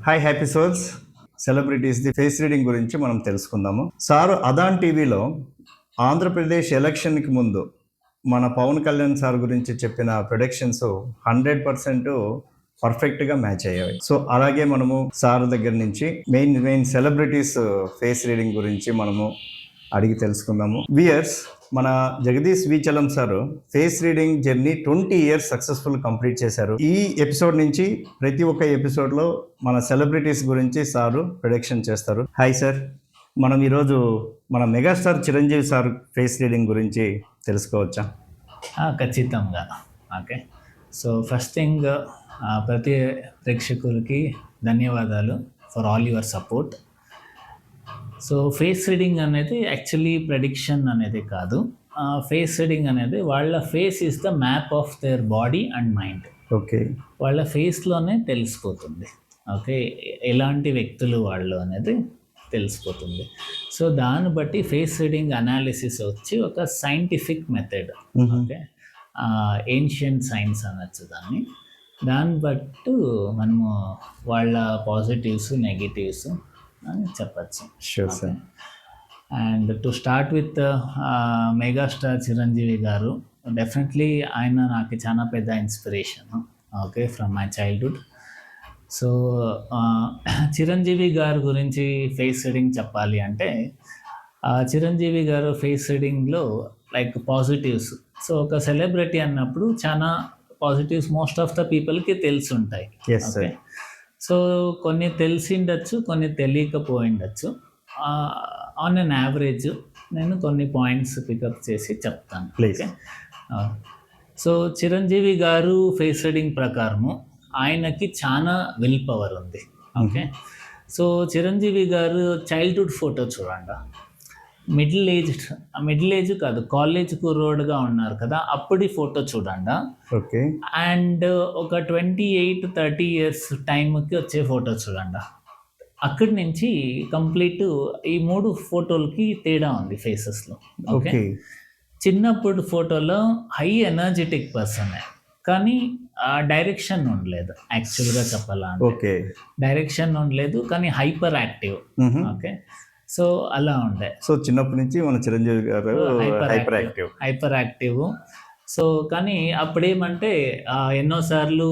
Hi happy souls. Celebrities the face reading గురించి మనం తెలుసుకుందాము. సార్ అదాన్ టీవీలో ఆంధ్రప్రదేశ్ ఎలక్షన్కి ముందు మన పవన్ కళ్యాణ్ సార్ గురించి చెప్పిన ప్రొడక్షన్స్ 100% పర్ఫెక్ట్గా మ్యాచ్ అయ్యాయి. సో అలాగే మనము సార్ దగ్గర నుంచి మెయిన్ సెలబ్రిటీస్ ఫేస్ రీడింగ్ గురించి మనము అడిగి తెలుసుకుందాము. వియర్స్, మన Jagadish Vichalam sir face reading journey 20 years successful complete చేశారు. ఈ ఎపిసోడ్ నుంచి ప్రతి ఒక్క ఎపిసోడ్లో మన సెలబ్రిటీస్ గురించి సారు ప్రొడక్షన్ చేస్తారు. హాయ్ సార్, మనం ఈరోజు మన megastar Chiranjeevi sir face reading గురించి తెలుసుకోవచ్చా? ఖచ్చితంగా. ఓకే, సో ఫస్ట్ థింగ్, ప్రతి ప్రేక్షకులకి ధన్యవాదాలు for all your support. So face reading అనేది యాక్చువల్లీ ప్రెడిక్షన్ అనేది కాదు. ఫేస్ రీడింగ్ అనేది వాళ్ళ face is the map of their body and mind. Okay, వాళ్ళ ఫేస్లోనే తెలిసిపోతుంది. ఓకే, ఎలాంటి వ్యక్తులు వాళ్ళు అనేది తెలిసిపోతుంది. సో దాన్ని బట్టి ఫేస్ రీడింగ్ అనాలిసిస్ వచ్చి ఒక scientific method. Okay, ancient science అనొచ్చు దాన్ని. దాన్ని బట్టి మనము వాళ్ళ పాజిటివ్స్ నెగిటివ్స్ అని చెప్పచ్చు. Sure sir. And to start with megastar Chiranjeevi గారు, డెఫినెట్లీ ఆయన నాకు చాలా పెద్ద inspiration. Okay, from my childhood. So Chiranjeevi గారి గురించి ఫేస్ రీడింగ్ చెప్పాలి అంటే, Chiranjeevi garu face రీడింగ్లో like positives. So ఒక సెలబ్రిటీ అన్నప్పుడు చాలా పాజిటివ్స్ మోస్ట్ ఆఫ్ ద పీపుల్కి తెలిసి ఉంటాయి. ఓకే, సో కొన్ని తెలిసిండొచ్చు, కొన్ని తెలియకపోయిండొచ్చు. ఆన్ అన్ యావరేజ్ నేను కొన్ని పాయింట్స్ పికప్ చేసి చెప్తాను. Please. So Chiranjeevi garu face reading ప్రకారము ఆయనకి చాలా విల్ పవర్ ఉంది. ఓకే, సో చిరంజీవి గారు చైల్డ్హుడ్ ఫోటో చూడండి. మిడిల్ ఏజ్ కాదు, కాలేజ్ కుర్రోడ్గా ఉన్నారు కదా, అప్పటి ఫోటో చూడండి. ఓకే, అండ్ ఒక 28-30 years టైంకి వచ్చే ఫోటో చూడండి. అక్కడి నుంచి కంప్లీట్ ఈ 3 ఫోటోలకి తేడా ఉంది ఫేసెస్లో. ఓకే, చిన్నప్పుడు ఫోటోలో హై ఎనర్జెటిక్ పర్సనే, కానీ డైరెక్షన్ ఉండలేదు. యాక్చువల్గా చెప్పాలంటే ఓకే, డైరెక్షన్ ఉండలేదు, కానీ హైపర్ యాక్టివ్. ఓకే, సో అలా ఉండే. సో చిన్నప్పటి నుంచి మన చిరంజీవి గారు హైపర్ యాక్టివ్. సో కానీ అప్పుడేమంటే ఎన్నోసార్లు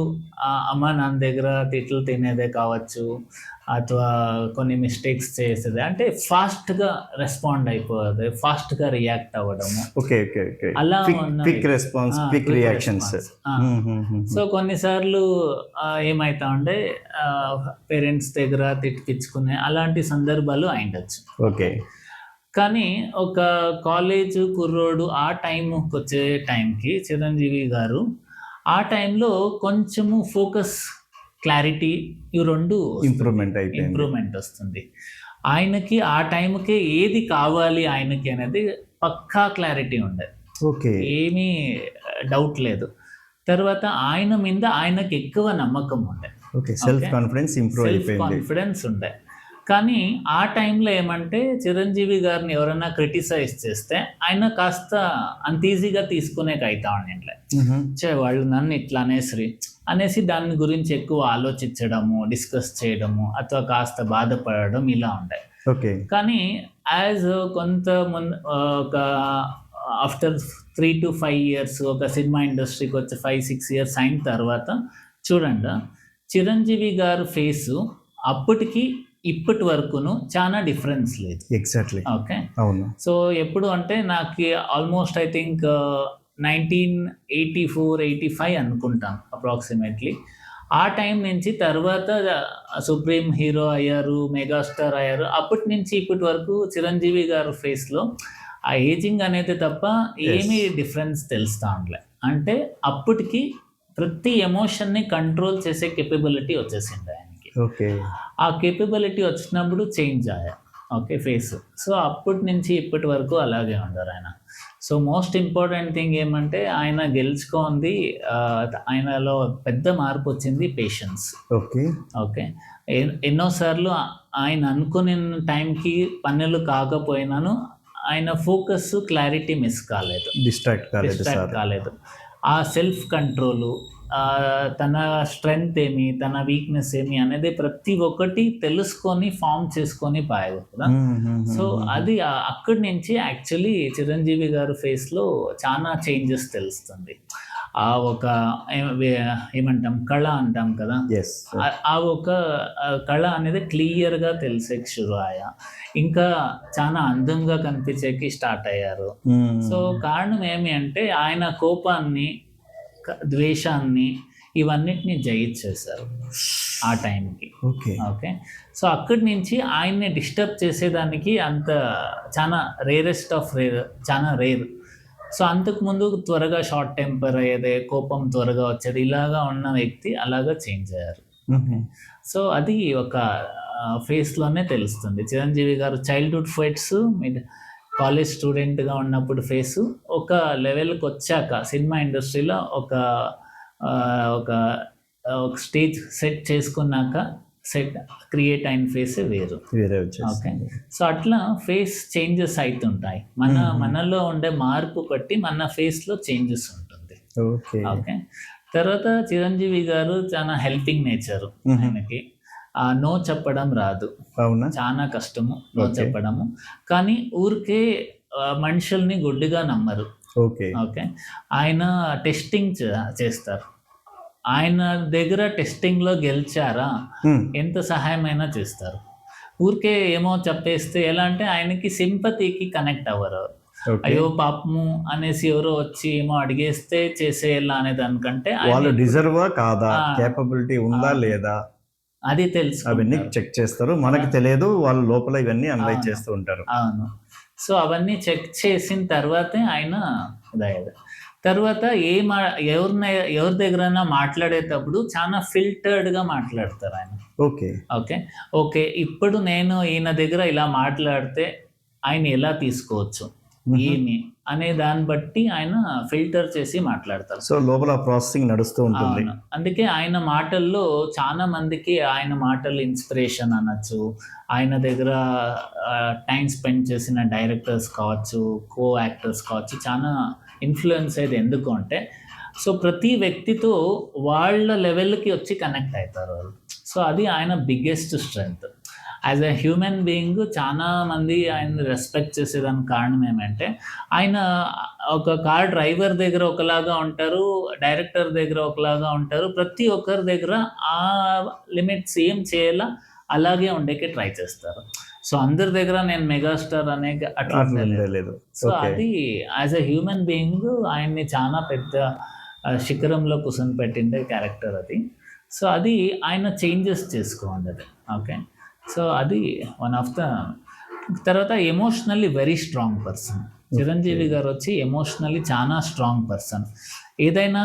అమ్మ నాన్న దగ్గర తిట్లు తినేదే కావచ్చు, ಅಥವಾ కొన్ని మిస్టేక్స్ చేసేది, అంటే ఫాస్ట్గా రెస్పాండ్ అయిపోయేది, ఫాస్ట్గా రియాక్ట్ అవ్వడము. అలా రియాక్షన్స్. సో కొన్నిసార్లు ఏమవుతా ఉంటే పేరెంట్స్ దగ్గర తిట్టిపించుకునే అలాంటి సందర్భాలు అయిండొచ్చు. ఓకే, కానీ ఒక కాలేజ్ కుర్రోడు ఆ టైంకి వచ్చే టైంకి చిరంజీవి గారు ఆ టైంలో కొంచెము ఫోకస్, క్లారిటీ, ఇవి 2 ఇంప్రూవ్మెంట్ వస్తుంది ఆయనకి. ఆ టైంకి ఏది కావాలి ఆయనకి అనేది పక్కా క్లారిటీ ఉండేది. ఓకే, ఏమీ డౌట్ లేదు. తర్వాత ఆయన మీద ఆయనకి ఎక్కువ నమ్మకం ఉండే. సెల్ఫ్ కాన్ఫిడెన్స్ ఉండే. కానీ ఆ టైంలో ఏమంటే చిరంజీవి గారిని ఎవరైనా క్రిటిసైజ్ చేస్తే ఆయన కాస్త అంత ఈజీగా తీసుకునేకి అవుతా ఉండే. వాళ్ళు నన్ను ఇట్లా అనేసి దాని గురించి ఎక్కువ ఆలోచించడము, డిస్కస్ చేయడము, ಅಥವಾ కాస్త బాధపడడం ఇలా ఉండే. ఓకే, కానీ యాజ్ కొంతమంది ఒక ఆఫ్టర్ 3 to 5 years ఒక సినిమా ఇండస్ట్రీకి వచ్చి 5-6 years అయిన తర్వాత చూడండి, చిరంజీవి గారు ఫేసు అప్పటికి ఇప్పటి వరకును చాలా డిఫరెన్స్ లేదు. ఎగ్జాక్ట్లీ. ఓకే, అవును. సో ఎప్పుడు అంటే నాకు ఆల్మోస్ట్ ఐ థింక్ 1984-85 అనుకుంటాను అప్రాక్సిమేట్లీ. ఆ టైం నుంచి తర్వాత సుప్రీం హీరో అయ్యారు, మెగాస్టార్ అయ్యారు. అప్పటి నుంచి ఇప్పటి వరకు చిరంజీవి గారు ఫేస్లో ఆ ఏజింగ్ అనేది తప్ప ఏమీ డిఫరెన్స్ తెలుస్తూ ఉండలే. అంటే అప్పటికి ప్రతి ఎమోషన్ని కంట్రోల్ చేసే కెపబిలిటీ వచ్చేసింది ఆయనకి. ఓకే, ఆ కేపబిలిటీ వచ్చినప్పుడు చేంజ్ అయ్యా. Okay, face. సో అప్పటి నుంచి ఇప్పటి వరకు అలాగే ఉండరు ఆయన. సో మోస్ట్ ఇంపార్టెంట్ థింగ్ ఏమంటే ఆయన గెలుచుకుంది, ఆయనలో పెద్ద మార్పు వచ్చింది పేషెన్స్. ఓకే, ఓకే, ఎన్నోసార్లు ఆయన అనుకునే టైంకి పనులు కాకపోయినాను ఆయన ఫోకస్, క్లారిటీ మిస్ కాలేదు, డిస్ట్రాక్ట్ కాలేదు. ఆ సెల్ఫ్ కంట్రోలు, తన స్ట్రెంగ్త్ ఏమి, తన వీక్నెస్ ఏమి అనేది ప్రతి ఒక్కటి తెలుసుకొని ఫామ్ చేసుకొని పోయారు కదా. సో అది అక్కడి నుంచి యాక్చువల్లీ చిరంజీవి గారు ఫేస్లో చాలా చేంజెస్ తెలుస్తుంది. ఆ ఒక ఏమంటాం కళ అంటాం కదా, ఎస్ ఆ ఒక కళ అనేది క్లియర్గా తెలిసేకి షురు అయ్యా. ఇంకా చాలా అందంగా కనిపించేకి స్టార్ట్ అయ్యారు. సో కారణం ఏమి అంటే ఆయన కోపాన్ని, ద్వేషాన్ని, ఇవన్నిటిని జయించేశారు ఆ టైంకి. Okay okay. సో అక్కడి నుంచి ఆయన్ని డిస్టర్బ్ చేసేదానికి అంత చాలా రేరెస్ట్ ఆఫ్ రేర్, చాలా రేర్. సో అంతకుముందు త్వరగా షార్ట్ టెంపర్ అయ్యేది, కోపం త్వరగా వచ్చేది, ఇలాగా ఉన్న వ్యక్తి అలాగా చేంజ్ అయ్యారు. సో అది ఒక ఫేస్లోనే తెలుస్తుంది. చిరంజీవి గారు చైల్డ్హుడ్ ఫైట్స్, కాలేజ్ స్టూడెంట్గా ఉన్నప్పుడు ఫేసు, ఒక లెవెల్కి వచ్చాక సినిమా ఇండస్ట్రీలో ఒక ఒక స్టేజ్ సెట్ చేసుకున్నాక సెట్ క్రియేట్ అయిన ఫేసే వేరు. ఓకే. సో అట్లా ఫేస్ చేంజెస్ అవుతుంటాయి. మనలో ఉండే మార్పు బట్టి మన ఫేస్లో చేంజెస్ ఉంటుంది. ఓకే. తర్వాత చిరంజీవి గారు చాలా హెల్పింగ్ నేచర్ ఆయనకి. నో చెప్పడం రాదు, చాలా కష్టము నో చెప్పడము. కానీ ఊరికే మనుషుల్ని గుడ్డిగా నమ్మరు. ఓకే. ఆయన టెస్టింగ్ చేస్తారు. ఆయన దగ్గర టెస్టింగ్లో గెలిచారా ఎంత సహాయమైనా చేస్తారు. ఊరికే ఏమో చెప్పేస్తే ఎలా అంటే ఆయనకి సింపతికి కనెక్ట్ అవ్వరు. అయ్యో పాపము అనేసి ఎవరో వచ్చి ఏమో అడిగేస్తే చేసేయాలా అనే దానికంటే వాళ్ళు డిజర్వా కాదా, కేపబిలిటీ ఉందా లేదా అది తెలుసు, అవన్నీ చెక్ చేస్తారు. మనకి తెలియదు, వాళ్ళు లోపల ఇవన్నీ అనలైజ్ చేస్తూ ఉంటారు. అవును. సో అవన్నీ చెక్ చేసిన తర్వాతే ఆయన ఇదయ్యేది. తర్వాత ఎవరి దగ్గరైనా మాట్లాడేటప్పుడు చాలా ఫిల్టర్డ్గా మాట్లాడతారు ఆయన. ఓకే ఇప్పుడు నేను ఈయన దగ్గర ఇలా మాట్లాడితే ఆయన ఎలా తీసుకోవచ్చు ఏమి అనే దాన్ని బట్టి ఆయన ఫిల్టర్ చేసి మాట్లాడతారు. సో లోపల ప్రాసెసింగ్ నడుస్తూ ఉంటుంది. అందుకే ఆయన మాటల్లో చాలా మందికి ఆయన మాటలు ఇన్స్పిరేషన్ అనొచ్చు. ఆయన దగ్గర టైం స్పెండ్ చేసిన డైరెక్టర్స్ కావచ్చు, కో యాక్టర్స్ కావచ్చు, చాలా ఇన్ఫ్లుయెన్స్ అయ్యేది. ఎందుకు అంటే సో ప్రతి వ్యక్తితో వాళ్ళ లెవెల్కి వచ్చి కనెక్ట్ అవుతారు వాళ్ళు. సో అది ఆయన biggest strength. As a human being చాలా మంది ఆయన్ని రెస్పెక్ట్ చేసేదానికి కారణం ఏమంటే ఆయన ఒక కార్ డ్రైవర్ దగ్గర ఒకలాగా ఉంటారు, డైరెక్టర్ దగ్గర ఒకలాగా ఉంటారు. ప్రతి ఒక్కరి దగ్గర ఆ లిమిట్స్ ఏం చేయాలా అలాగే ఉండేకి ట్రై చేస్తారు. సో అందరి దగ్గర నేను మెగాస్టార్ అనే అట్లా లేదు. సో అది యాజ్ ఎ హ్యూమన్ బీయింగ్ ఆయన్ని చాలా పెద్ద శిఖరంలో కూర్చొని పెట్టిండే క్యారెక్టర్ అది. సో అది ఆయన చేంజెస్ చేసుకోండి అది. ఓకే. సో అది వన్ ఆఫ్ ద. తర్వాత emotionally very strong person Chiranjeevi గారు వచ్చి ఎమోషనల్లీ చాలా స్ట్రాంగ్ పర్సన్. ఏదైనా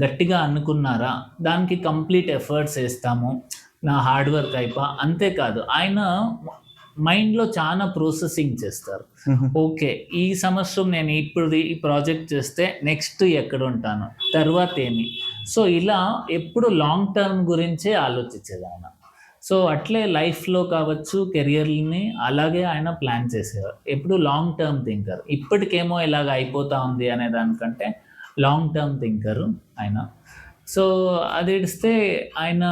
గట్టిగా అనుకున్నారా దానికి కంప్లీట్ ఎఫర్ట్స్ వేస్తాము, నా హార్డ్ వర్క్ అంతేకాదు ఆయన మైండ్లో చాలా ప్రాసెసింగ్ చేస్తారు. ఓకే ఈ సంవత్సరం నేను ఇప్పుడు ఈ ప్రాజెక్ట్ చేస్తే నెక్స్ట్ ఎక్కడ ఉంటాను, తర్వాత ఏమి. సో ఇలా ఎప్పుడు లాంగ్ టర్మ్ గురించే ఆలోచించేది ఆయన. సో అట్లే లైఫ్లో కావచ్చు, కెరియర్ని అలాగే ఆయన ప్లాన్ చేసేవారు. ఎప్పుడు లాంగ్ టర్మ్ థింకర్. ఇప్పటికేమో ఇలాగ అయిపోతా ఉంది అనే దానికంటే లాంగ్ టర్మ్ థింకరు ఆయన. సో అది ఇస్తే ఆయన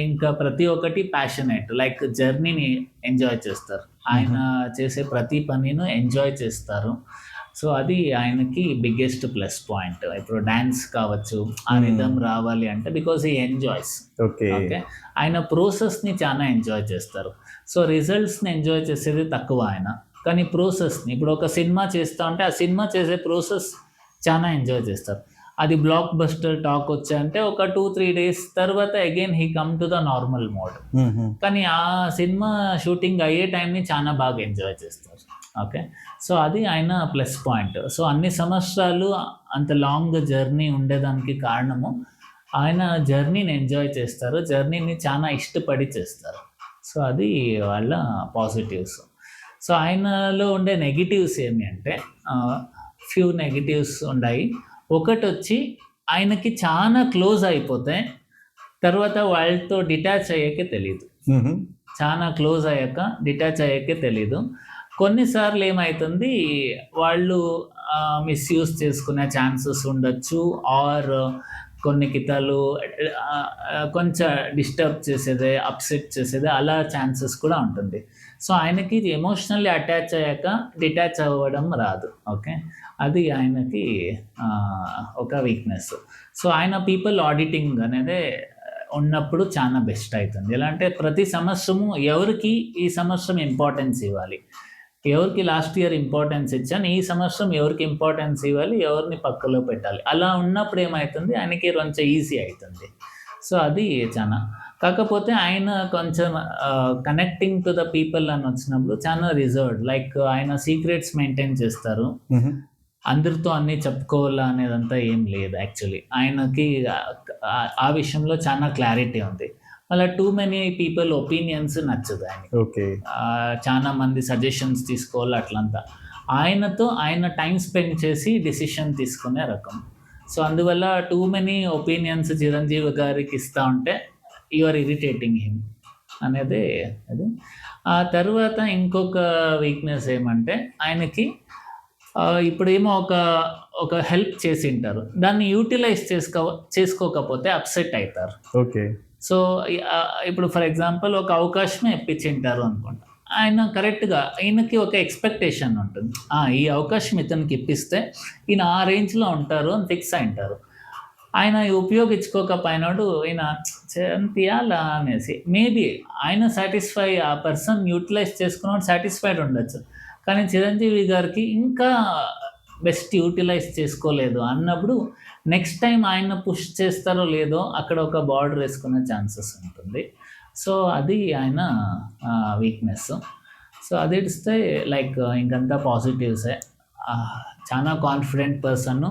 ఇంకా ప్రతి ఒక్కటి ప్యాషనేట్, లైక్ జర్నీని ఎంజాయ్ చేస్తారు. ఆయన చేసే ప్రతి పనిను ఎంజాయ్ చేస్తారు. సో అది ఆయనకి బిగ్గెస్ట్ ప్లస్ పాయింట్. ఇప్పుడు డ్యాన్స్ కావచ్చు, ఆ రిథమ్ రావాలి అంటే బికాజ్ ఈ ఎంజాయ్స్. ఓకే. ఆయన ప్రాసెస్ని చాలా ఎంజాయ్ చేస్తారు. సో రిజల్ట్స్ని ఎంజాయ్ చేసేది తక్కువ ఆయన, కానీ ప్రాసెస్ని ఇప్పుడు ఒక సినిమా చేస్తా ఉంటే ఆ సినిమా చేసే ప్రాసెస్ చాలా ఎంజాయ్ చేస్తారు. అది బ్లాక్ బస్టర్ టాక్ వచ్చాయంటే ఒక 2-3 days తర్వాత again he come to the normal mode. కానీ ఆ సినిమా షూటింగ్ అయ్యే టైంని చాలా బాగా ఎంజాయ్ చేస్తారు. ఓకే. సో అది ఆయన ప్లస్ పాయింట్. సో అన్ని సంవత్సరాలు అంత లాంగ్ జర్నీ ఉండేదానికి కారణము ఆయన జర్నీని ఎంజాయ్ చేస్తారు, జర్నీని చాలా ఇష్టపడి చేస్తారు. సో అది వాళ్ళ పాజిటివ్స్. సో ఆయనలో ఉండే నెగిటివ్స్ ఏమి అంటే ఫ్యూ నెగిటివ్స్ ఉన్నాయి. ఒకటి వచ్చి ఆయనకి చాలా క్లోజ్ అయిపోతే తర్వాత వాళ్ళతో డిటాచ్ అయ్యాకే తెలియదు. చాలా క్లోజ్ అయ్యాక డిటాచ్ అయ్యాకే తెలీదు. కొన్నిసార్లు ఏమవుతుంది వాళ్ళు మిస్యూజ్ చేసుకునే ఛాన్సెస్ ఉండొచ్చు, ఆర్ కొన్ని కితాలు కొంచెం డిస్టర్బ్ చేసేదే, అప్సెట్ చేసేదే అలా ఛాన్సెస్ కూడా ఉంటుంది. సో ఆయనకి ఎమోషనల్లీ అటాచ్ అయ్యాక డిటాచ్ అవ్వడం రాదు. ఓకే, అది ఆయనకి ఒక వీక్నెస్. సో ఆయన పీపుల్ ఆడిటింగ్ అనేది ఉన్నప్పుడు చాలా బెస్ట్ అవుతుంది. ఎలా అంటే ప్రతి సంవత్సరము ఎవరికి ఈ సంవత్సరం ఇంపార్టెన్స్ ఇవ్వాలి, ఎవరికి లాస్ట్ ఇయర్ ఇంపార్టెన్స్ ఇచ్చాను, ఈ సంవత్సరం ఎవరికి ఇంపార్టెన్స్ ఇవ్వాలి, ఎవరిని పక్కలో పెట్టాలి, అలా ఉన్నప్పుడు ఏమవుతుంది ఆయనకి కొంచెం ఈజీ అవుతుంది. సో అది చాలా. కాకపోతే ఆయన కొంచెం కనెక్టింగ్ టు ద పీపుల్ అని వచ్చినప్పుడు చాలా రిజర్వ్డ్, లైక్ ఆయన సీక్రెట్స్ మెయింటైన్ చేస్తారు. అందరితో అన్నీ చెప్పుకోవాలా అనేదంతా ఏం లేదు. యాక్చువల్లీ ఆయనకి ఆ విషయంలో చాలా క్లారిటీ ఉంది. మళ్ళీ టూ మెనీ పీపుల్ ఒపీనియన్స్ నచ్చదు ఆయన. ఓకే, చాలా మంది సజెషన్స్ తీసుకోవాలి అట్లంతా. ఆయనతో ఆయన టైం స్పెండ్ చేసి డెసిషన్ తీసుకునే రకం. సో అందువల్ల టూ మెనీ ఒపీనియన్స్ చిరంజీవి గారికి ఇస్తూ ఉంటే యు ఆర్ ఇరిటేటింగ్ హిమ్ అనేది అది. ఆ తర్వాత ఇంకొక వీక్నెస్ ఏమంటే ఆయనకి ఇప్పుడేమో ఒక హెల్ప్ చేసి ఉంటారు, దాన్ని యూటిలైజ్ చేసుకోకపోతే అప్సెట్ అవుతారు. ఓకే. సో ఇప్పుడు ఫర్ ఎగ్జాంపుల్ ఒక అవకాశమే ఇప్పించింటారు అనుకుంటా, ఆయన కరెక్ట్గా ఆయనకి ఒక ఎక్స్పెక్టేషన్ ఉంటుంది, ఈ అవకాశం ఇతనికి ఇప్పిస్తే ఈయన ఆ రేంజ్లో ఉంటారు అని ఫిక్స్ అయింటారు. ఆయన ఉపయోగించుకోకపోయినాడు, ఈయన తీయాలా అనేసి మేబీ ఆయన సాటిస్ఫై, ఆ పర్సన్ యూటిలైజ్ చేసుకున్నాడు సాటిస్ఫైడ్ ఉండొచ్చు. కానీ చిరంజీవి గారికి ఇంకా బెస్ట్ యూటిలైజ్ చేసుకోలేదు అన్నప్పుడు నెక్స్ట్ టైం ఆయన పుష్ చేస్తారో లేదో అక్కడ ఒక బార్డర్ వేసుకునే ఛాన్సెస్ ఉంటుంది. సో అది ఆయన వీక్నెస్. సో అది ఇస్తే లైక్ ఇంకంతా పాజిటివ్సే. చాలా కాన్ఫిడెంట్ పర్సన్.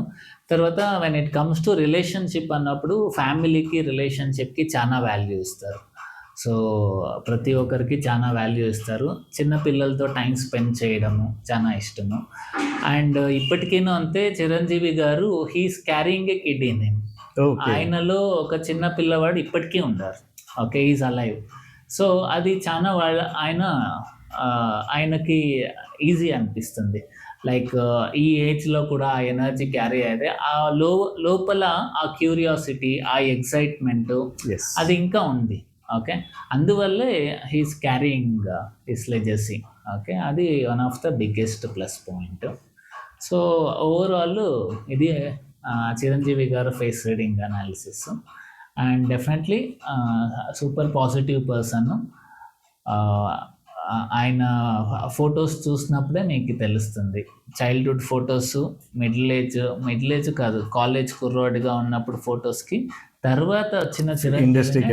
తర్వాత when it comes to relationship అన్నప్పుడు ఫ్యామిలీకి, రిలేషన్షిప్కి చాలా వాల్యూ ఇస్తారు. సో ప్రతి ఒక్కరికి చాలా వాల్యూ ఇస్తారు. చిన్నపిల్లలతో టైం స్పెండ్ చేయడము చాలా ఇష్టము. అండ్ ఇప్పటికీనూ అంతే, చిరంజీవి గారు he's carrying A kid in him. ఆయనలో ఒక చిన్న పిల్లవాడు ఇప్పటికీ ఉన్నారు. Okay, is alive. సో అది చాలా ఆయనకి ఈజీ అనిపిస్తుంది. లైక్ ఈ ఏజ్లో కూడా ఆ ఎనర్జీ క్యారీ అయితే ఆ లోపల ఆ క్యూరియాసిటీ, ఆ ఎక్సైట్మెంట్ అది ఇంకా ఉంది. ఓకే, అందువల్లే he's carrying his legacy. Okay, అది one of the biggest plus point. So overall ఇది Chiranjeevi garu face reading analysis. And definitely super positive person. ఆయన ఫొటోస్ చూసినప్పుడే మీకు తెలుస్తుంది. చైల్డ్హుడ్ ఫొటోస్, మిడిల్ ఏజ్ కాదు, కాలేజ్ కుర్రోడ్గా ఉన్నప్పుడు ఫొటోస్కి తర్వాత వచ్చిన ఇండస్ట్రీకి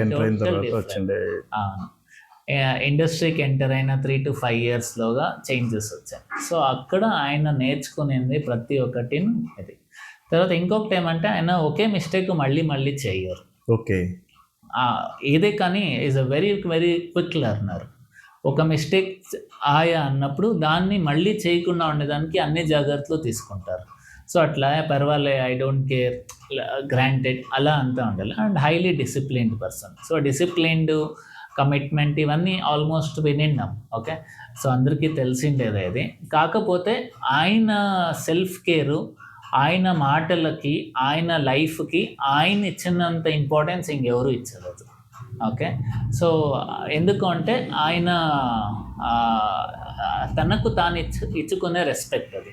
ఎంటర్ అయిన 3 to 5 yearsలోగా చేంజెస్ వచ్చాయి. సో అక్కడ ఆయన నేర్చుకునేది ప్రతి ఒక్కటిని ఇది. తర్వాత ఇంకొకటి ఏమంటే ఆయన ఒకే మిస్టేక్ మళ్ళీ చేయరు. ఓకే, ఏదే కానీ is a very very quick learner. ఒక మిస్టేక్ అన్నప్పుడు దాన్ని మళ్ళీ చేయకుండా ఉండేదానికి అన్ని జాగ్రత్తలు తీసుకుంటారు. సో అట్లా పర్వాలే, ఐ డోంట్ కేర్, గ్రాంటెడ్ అలా అంతా ఉండాలి. And highly disciplined person. So disciplined, commitment ఇవన్నీ ఆల్మోస్ట్ వినిన్నాం. ఓకే, సో అందరికీ తెలిసిండేది ఇది. కాకపోతే ఆయన సెల్ఫ్ కేరు, ఆయన మాటలకి, ఆయన లైఫ్కి ఆయన ఇచ్చినంత ఇంపార్టెన్స్ ఇంకెవరు ఇచ్చలేదు. ఓకే, సో ఎందుకు అంటే ఆయన తనకు తాను ఇచ్చుకునే రెస్పెక్ట్ అది.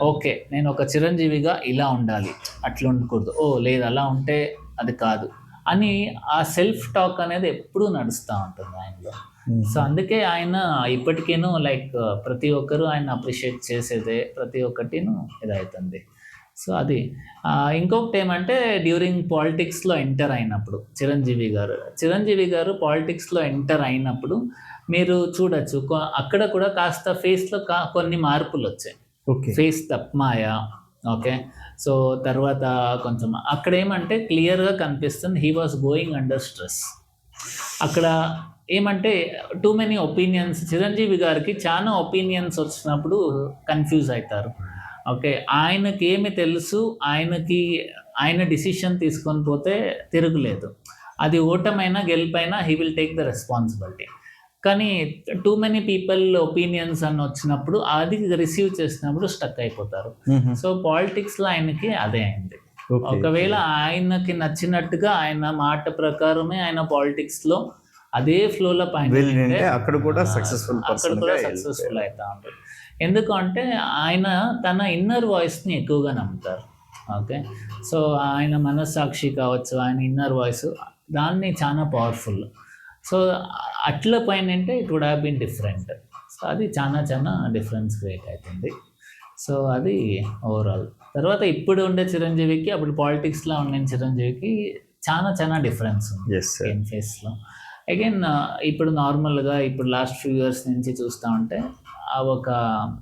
ఓకే, నేను ఒక చిరంజీవిగా ఇలా ఉండాలి, అట్లా ఉండకూడదు, లేదు అలా ఉంటే అది కాదు అని ఆ సెల్ఫ్ టాక్ అనేది ఎప్పుడూ నడుస్తూ ఉంటుంది ఆయనలో. సో అందుకే ఆయన ఇప్పటికేనూ లైక్ ప్రతి ఒక్కరూ ఆయన అప్రిషియేట్ చేసేదే, ప్రతి ఒక్కటిను ఇదవుతుంది. సో అది ఇంకొకటి ఏమంటే డ్యూరింగ్ పాలిటిక్స్లో ఎంటర్ అయినప్పుడు చిరంజీవి గారు పాలిటిక్స్లో ఎంటర్ అయినప్పుడు మీరు చూడొచ్చు, అక్కడ కూడా కాస్త ఫేస్లో కొన్ని మార్పులు వచ్చాయి. ఫేస్ తప్మాయ. ఓకే, సో తర్వాత కొంచెం అక్కడ ఏమంటే క్లియర్గా కనిపిస్తుంది he was going under stress. అక్కడ ఏమంటే టూ మెనీ ఒపీనియన్స్, చిరంజీవి గారికి చాలా ఒపీనియన్స్ వచ్చినప్పుడు కన్ఫ్యూజ్ అవుతారు. ఓకే, ఆయనకి ఏమి తెలుసు, ఆయన డిసిషన్ తీసుకొని పోతే తిరుగులేదు. అది ఓటమైనా గెలిపైనా he will take the responsibility. కానీ టూ మెనీ పీపుల్ ఒపీనియన్స్ అని వచ్చినప్పుడు అది రిసీవ్ చేసినప్పుడు స్టక్ అయిపోతారు. సో పాలిటిక్స్లో ఆయనకి అదే అయింది. ఒకవేళ ఆయనకి నచ్చినట్టుగా ఆయన మాట ప్రకారమే ఆయన పాలిటిక్స్లో అదే ఫ్లోలో పైన అక్కడ కూడా సక్సెస్ఫుల్ అవుతా ఉంటారు. ఎందుకంటే ఆయన తన ఇన్నర్ వాయిస్ని ఎక్కువగా నమ్ముతారు. ఓకే, సో ఆయన మనస్సాక్షి కావచ్చు, ఆయన ఇన్నర్ వాయిస్ దాన్ని చాలా పవర్ఫుల్. సో అట్ల పైన అంటే it would have been different. So అది చాలా డిఫరెన్స్ క్రియేట్ అవుతుంది. సో అది ఓవరాల్. తర్వాత ఇప్పుడు ఉండే చిరంజీవికి అప్పుడు పాలిటిక్స్లో ఉండే చిరంజీవికి చాలా డిఫరెన్స్ ఉంది ఇన్ ఫేస్లో. అగైన్ ఇప్పుడు నార్మల్గా ఇప్పుడు లాస్ట్ ఫ్యూ ఇయర్స్ నుంచి చూస్తూ ఉంటే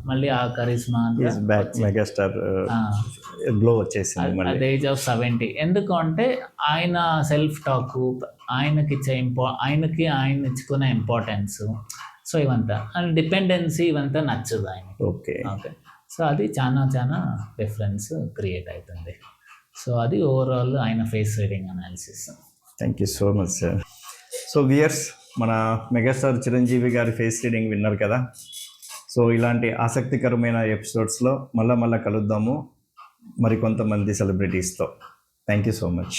మళ్ళీ ఆ కరిస్మా మెగాస్టార్ గ్లో వచ్చేసింది అట్ ద ఏజ్ ఆఫ్ 70. ఎందుకంటే ఆయన సెల్ఫ్ టాక్, ఆయనకి ఆయన ఇచ్చుకునే ఇంపార్టెన్స్, సో ఇవంతా అండ్ డిపెండెన్సీ ఇవంతా నచ్చదు ఆయనకి. ఓకే, సో అది చాలా డిఫరెన్స్ క్రియేట్ అవుతుంది. సో అది ఓవరాల్ ఆయన face reading analysis. Thank you so much sir. So weirs, మన మెగాస్టార్ చిరంజీవి గారి ఫేస్ రీడింగ్ విన్నారు కదా. సో ఇలాంటి ఆసక్తికరమైన ఎపిసోడ్స్లో మళ్ళా కలుద్దాము మరికొంతమంది సెలబ్రిటీస్తో. Thank you so much.